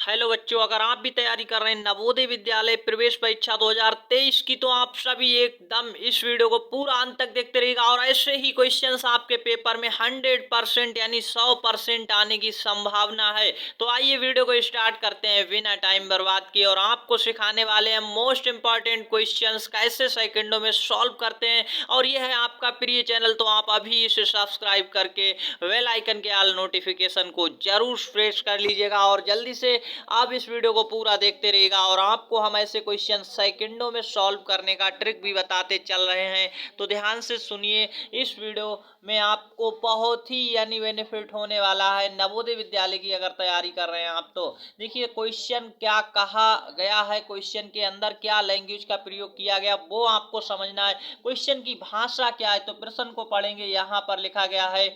Hello बच्चों, अगर आप भी तैयारी कर रहे हैं नवोदय विद्यालय प्रवेश परीक्षा 2023 की, तो आप सभी एकदम इस वीडियो को पूरा अंत तक देखते रहिएगा। और ऐसे ही क्वेश्चंस आपके पेपर में 100% यानी 100% आने की संभावना है। तो आइए वीडियो को स्टार्ट करते हैं बिना टाइम बर्बाद किए। और आपको सिखाने वाले हैं मोस्ट इंपॉर्टेंट क्वेश्चंस कैसे सेकंडों में सॉल्व करते हैं। और यह है आपका प्रिय चैनल, तो आप अभी इसे सब्सक्राइब करके बेल आइकन के ऑल नोटिफिकेशन को जरूर प्रेस कर लीजिएगा। और जल्दी से आप इस वीडियो को पूरा देखते रहिएगा। और आपको हम ऐसे क्वेश्चन सेकंडों में सॉल्व करने का ट्रिक भी बताते चल रहे हैं, तो ध्यान से सुनिए। इस वीडियो में आपको बहुत ही यानी बेनिफिट होने वाला है नवोदय विद्यालय की अगर तैयारी कर रहे हैं आप। तो देखिए क्वेश्चन क्या कहा गया है, क्वेश्चन के अंदर क्या लैंग्वेज का प्रयोग किया गया वो आपको समझना है। क्वेश्चन की भाषा क्या है, तो प्रश्न को पढ़ेंगे। यहाँ पर लिखा गया है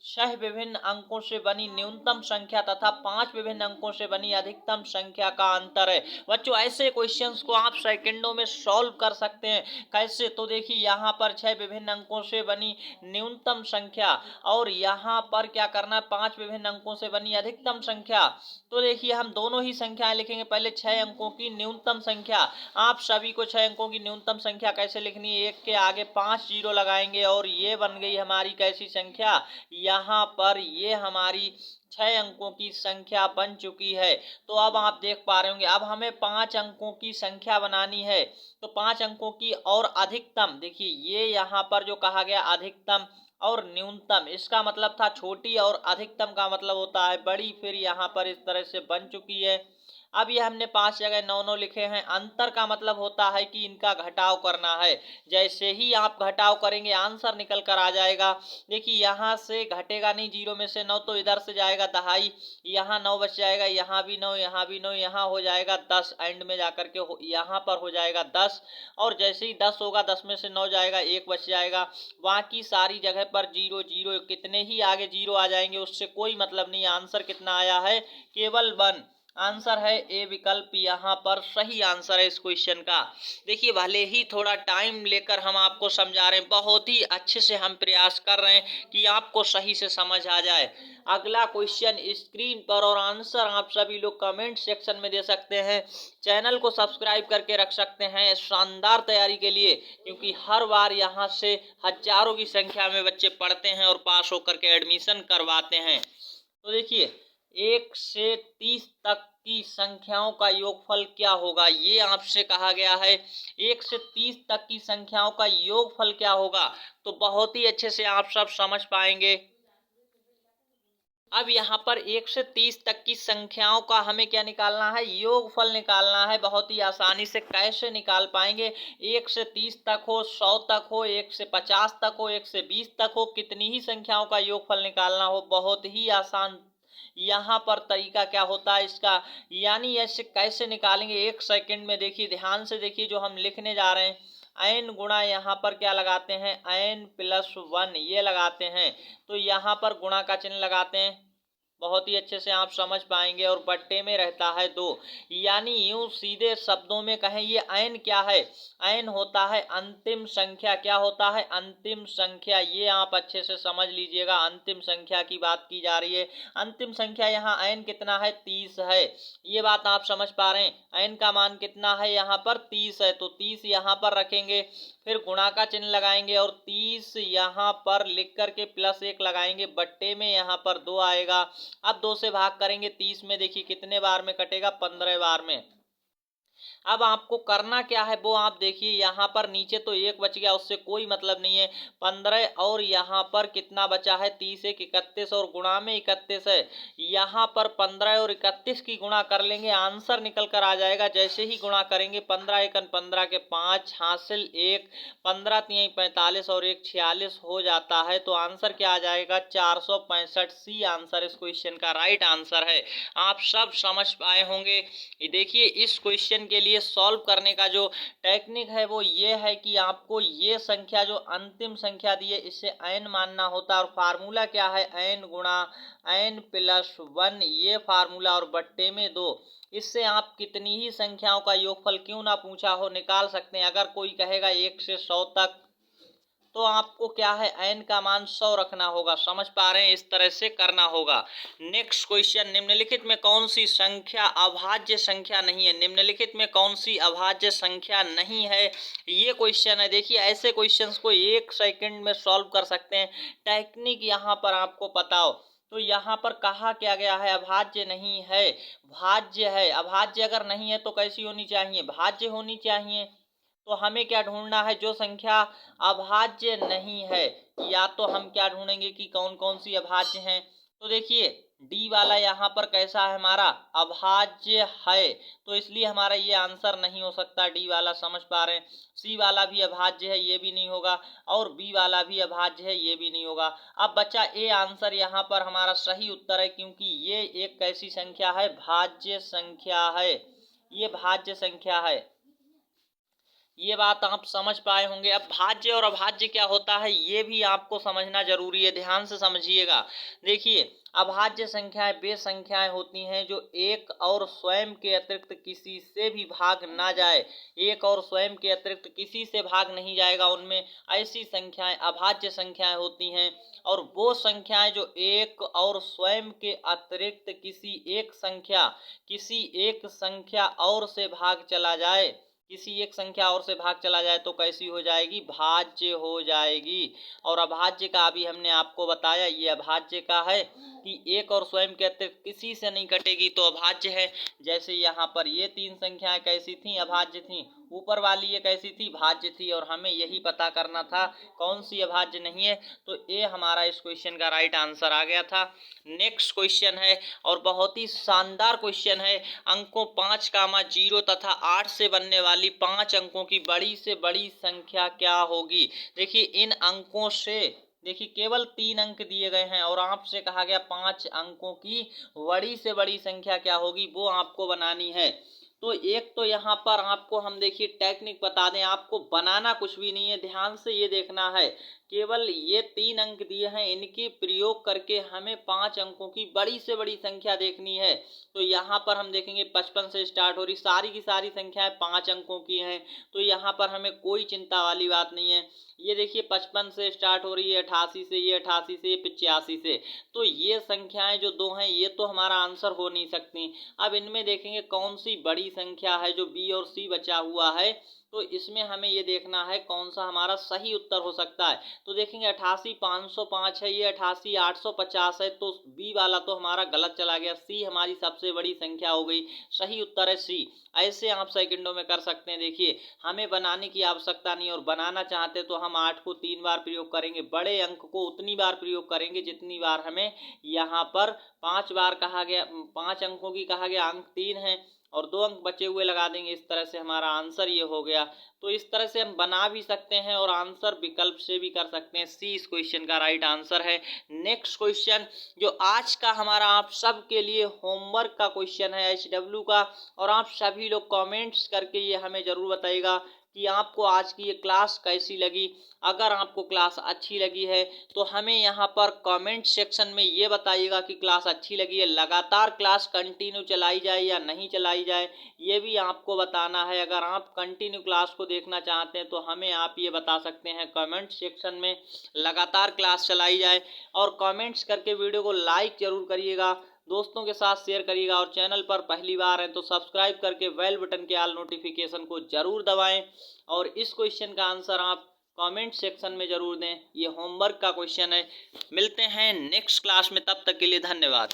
6 विभिन्न अंकों से बनी न्यूनतम संख्या तथा 5 विभिन्न अंकों से बनी अधिकतम संख्या का अंतर है। बच्चों ऐसे क्वेश्चंस को आप सेकंडों में सॉल्व कर सकते हैं। कैसे, तो देखिए यहाँ पर 6 विभिन्न अंकों से बनी न्यूनतम संख्या, और यहाँ पर क्या करना है 5 विभिन्न अंकों से बनी अधिकतम संख्या। तो देखिए हम दोनों ही संख्याएं लिखेंगे। पहले 6 अंकों की न्यूनतम संख्या, आप सभी को 6 अंकों की न्यूनतम संख्या कैसे लिखनी है, एक के आगे 5 जीरो लगाएंगे और ये बन गई हमारी कैसी संख्या, यहाँ पर ये हमारी 6 अंकों की संख्या बन चुकी है। तो अब आप देख पा रहे होंगे, अब हमें 5 अंकों की संख्या बनानी है। तो 5 अंकों की और अधिकतम, देखिए ये यहाँ पर जो कहा गया अधिकतम और न्यूनतम, इसका मतलब था छोटी, और अधिकतम का मतलब होता है बड़ी। फिर यहाँ पर इस तरह से बन चुकी है। अब ये हमने 5 जगह 9 लिखे हैं। अंतर का मतलब होता है कि इनका घटाव करना है। जैसे ही आप घटाव करेंगे आंसर निकल कर आ जाएगा। देखिए यहाँ से घटेगा नहीं, 0 में से 9 तो इधर से जाएगा दहाई, यहाँ 9 बच जाएगा, यहाँ भी 9, यहाँ भी 9, यहाँ हो जाएगा 10, एंड में जाकर के यहाँ पर हो जाएगा 10। और जैसे ही 10 होगा 10 में से 9 जाएगा, 1 बच जाएगा। बाकी सारी जगह पर 0 0, कितने ही आगे 0 आ जाएंगे उससे कोई मतलब नहीं। आंसर कितना आया है, केवल 1। आंसर है ए विकल्प, यहाँ पर सही आंसर है इस क्वेश्चन का। देखिए भले ही थोड़ा टाइम लेकर हम आपको समझा रहे हैं, बहुत ही अच्छे से हम प्रयास कर रहे हैं कि आपको सही से समझ आ जाए। अगला क्वेश्चन स्क्रीन पर, और आंसर आप सभी लोग कमेंट सेक्शन में दे सकते हैं। चैनल को सब्सक्राइब करके रख सकते हैं शानदार तैयारी के लिए, क्योंकि हर बार यहाँ से हजारों की संख्या में बच्चे पढ़ते हैं और पास होकर के एडमिशन करवाते हैं। तो देखिए 1 से 30 तक की संख्याओं का योगफल क्या होगा, ये आपसे कहा गया है। 1 से 30 तक की संख्याओं का योगफल क्या होगा, तो बहुत ही अच्छे से आप सब समझ पाएंगे। अब यहाँ पर 1 से 30 तक की संख्याओं का हमें क्या निकालना है, योगफल निकालना है। बहुत ही आसानी से कैसे निकाल पाएंगे, 1 से 30 तक हो, 100 तक हो, 1 से 50 तक हो, 1 से 20 तक हो, कितनी ही संख्याओं का योगफल निकालना हो, बहुत ही आसान यहाँ पर तरीका क्या होता है इसका, यानी ऐसे कैसे निकालेंगे 1 सेकंड में। देखिए ध्यान से देखिए, जो हम लिखने जा रहे हैं एन गुणा, यहाँ पर क्या लगाते हैं एन प्लस 1 ये लगाते हैं। तो यहाँ पर गुणा का चिन्ह लगाते हैं, बहुत ही अच्छे से आप समझ पाएंगे। और बट्टे में रहता है 2, यानी यूं सीधे शब्दों में कहें ये एन क्या है, एन होता है अंतिम संख्या। क्या होता है, अंतिम संख्या। ये आप अच्छे से समझ लीजिएगा, अंतिम संख्या की बात की जा रही है। अंतिम संख्या यहाँ एन कितना है, 30 है। ये बात आप समझ पा रहे हैं, एन का मान कितना है यहाँ पर 30 है। तो 30 यहाँ पर रखेंगे, फिर गुणा का चिन्ह लगाएंगे और 30 यहाँ पर लिख करके प्लस 1 लगाएंगे, बट्टे में यहाँ पर 2 आएगा। अब 2 से भाग करेंगे 30 में, देखिए कितने बार में कटेगा, 15 बार में। अब आपको करना क्या है वो आप देखिए, यहाँ पर नीचे तो 1 बच गया, उससे कोई मतलब नहीं है। 15 और यहाँ पर कितना बचा है, 30 1 31, और गुणा में 31 है। यहाँ पर 15 और 31 की गुणा कर लेंगे, आंसर निकल कर आ जाएगा। जैसे ही गुणा करेंगे 15 एकन 15 के 5 हासिल 1, 15 3 45 और 1 46 हो जाता है। तो आंसर क्या आ जाएगा, 465। सी आंसर इस क्वेश्चन का राइट आंसर है। आप सब समझ पाए होंगे। देखिए इस क्वेश्चन के लिए सॉल्व करने का जो टेक्निक है वो ये है कि आपको ये संख्या जो अंतिम संख्या दी है इसे n मानना होता है। और फार्मूला क्या है, n गुणा n प्लस 1, ये फार्मूला, और बट्टे में 2। इससे आप कितनी ही संख्याओं का योगफल क्यों ना पूछा हो निकाल सकते हैं। अगर कोई कहेगा 1 से 100 तक, तो आपको क्या है n का मान 100 रखना होगा। समझ पा रहे हैं, इस तरह से करना होगा। नेक्स्ट क्वेश्चन, निम्नलिखित में कौन सी संख्या अभाज्य संख्या नहीं है? निम्नलिखित में कौन सी अभाज्य संख्या नहीं है, ये क्वेश्चन है। देखिए ऐसे क्वेश्चंस को 1 सेकंड में सॉल्व कर सकते हैं। टेक्निक यहाँ पर आपको पता हो तो यहाँ पर कहा क्या गया है, अभाज्य नहीं है, भाज्य है। अभाज्य अगर नहीं है तो कैसी होनी चाहिए, भाज्य होनी चाहिए। तो हमें क्या ढूंढना है, जो संख्या अभाज्य नहीं है, या तो हम क्या ढूंढेंगे कि कौन कौन सी अभाज्य हैं। तो देखिए डी वाला यहाँ पर कैसा है, हमारा अभाज्य है, तो इसलिए हमारा ये आंसर नहीं हो सकता डी वाला। समझ पा रहे हैं। सी वाला भी अभाज्य है, ये भी नहीं होगा, और बी वाला भी अभाज्य है, ये भी नहीं होगा। अब बच्चा ए आंसर यहाँ पर हमारा सही उत्तर है, क्योंकि ये एक कैसी संख्या है, भाज्य संख्या है, ये भाज्य संख्या है। ये बात आप समझ पाए होंगे। अब भाज्य और अभाज्य क्या होता है, ये भी आपको समझना जरूरी है, ध्यान से समझिएगा। देखिए अभाज्य संख्याएं वे संख्याएं होती हैं जो एक और स्वयं के अतिरिक्त किसी से भी भाग ना जाए, एक और स्वयं के अतिरिक्त किसी से भाग नहीं जाएगा, उनमें ऐसी संख्याएं अभाज्य संख्याएं होती हैं। और वो संख्याएं जो एक और स्वयं के अतिरिक्त किसी एक संख्या और से भाग चला जाए, किसी एक संख्या और से भाग चला जाए तो कैसी हो जाएगी, भाज्य हो जाएगी। और अभाज्य का अभी हमने आपको बताया, ये अभाज्य का है कि एक और स्वयं के अतिरिक्त किसी से नहीं कटेगी तो अभाज्य है। जैसे यहाँ पर ये 3 संख्याएं कैसी थी, अभाज्य थी। ऊपर वाली ये कैसी थी, भाज्य थी। और हमें यही पता करना था कौन सी अभाज्य नहीं है, तो ये हमारा इस क्वेश्चन का राइट आंसर आ गया था। नेक्स्ट क्वेश्चन है और बहुत ही शानदार क्वेश्चन है। अंकों 5, 0 तथा 8 से बनने वाली 5 अंकों की बड़ी से बड़ी संख्या क्या होगी? देखिए इन अंकों से, देखिए केवल 3 अंक दिए गए हैं और आपसे कहा गया 5 अंकों की बड़ी से बड़ी संख्या क्या होगी, वो आपको बनानी है। तो एक तो यहाँ पर आपको हम देखिए टेक्निक बता दें, आपको बनाना कुछ भी नहीं है, ध्यान से ये देखना है। केवल ये 3 अंक दिए हैं, इनके प्रयोग करके हमें 5 अंकों की बड़ी से बड़ी संख्या देखनी है। तो यहाँ पर हम देखेंगे 55 से स्टार्ट हो रही सारी की सारी संख्याएं 5 अंकों की हैं, तो यहाँ पर हमें कोई चिंता वाली बात नहीं है। ये देखिए 55 से स्टार्ट हो रही है, 88 से, ये 88 से, ये 85 से, तो ये संख्याएं जो 2 हैं ये तो हमारा आंसर हो नहीं सकती। अब इनमें देखेंगे कौन सी बड़ी संख्या है, जो बी और सी बचा हुआ है, तो इसमें हमें ये देखना है कौन सा हमारा सही उत्तर हो सकता है। तो देखेंगे 88,505 है, ये 88,850 है, तो बी वाला तो हमारा गलत चला गया, सी हमारी सबसे बड़ी संख्या हो गई। सही उत्तर है सी। ऐसे आप सेकंडों में कर सकते हैं। देखिए हमें बनाने की आवश्यकता नहीं, और बनाना चाहते तो हम 8 को 3 बार प्रयोग करेंगे, बड़े अंक को उतनी बार प्रयोग करेंगे जितनी बार हमें यहाँ पर 5 बार कहा गया, 5 अंकों की कहा गया, अंक 3 है और 2 अंक बचे हुए लगा देंगे। इस तरह से हमारा आंसर ये हो गया। तो इस तरह से हम बना भी सकते हैं और आंसर विकल्प से भी कर सकते हैं। सी इस क्वेश्चन का राइट आंसर है। नेक्स्ट क्वेश्चन जो आज का हमारा आप सब के लिए होमवर्क का क्वेश्चन है HW का, और आप सभी लोग कमेंट्स करके ये हमें जरूर बताइएगा कि आपको आज की ये क्लास कैसी लगी। अगर आपको क्लास अच्छी लगी है तो हमें यहाँ पर कमेंट सेक्शन में ये बताइएगा कि क्लास अच्छी लगी है, लगातार क्लास कंटिन्यू चलाई जाए या नहीं चलाई जाए, ये भी आपको बताना है। अगर आप कंटिन्यू क्लास को देखना चाहते हैं तो हमें आप ये बता सकते हैं कमेंट सेक्शन में, लगातार क्लास चलाई जाए। और कमेंट्स करके वीडियो को लाइक जरूर करिएगा, दोस्तों के साथ शेयर करिएगा, और चैनल पर पहली बार हैं तो सब्सक्राइब करके बेल बटन के ऑल नोटिफिकेशन को जरूर दबाएं। और इस क्वेश्चन का आंसर आप कमेंट सेक्शन में जरूर दें। ये होमवर्क का क्वेश्चन है। मिलते हैं नेक्स्ट क्लास में, तब तक के लिए धन्यवाद।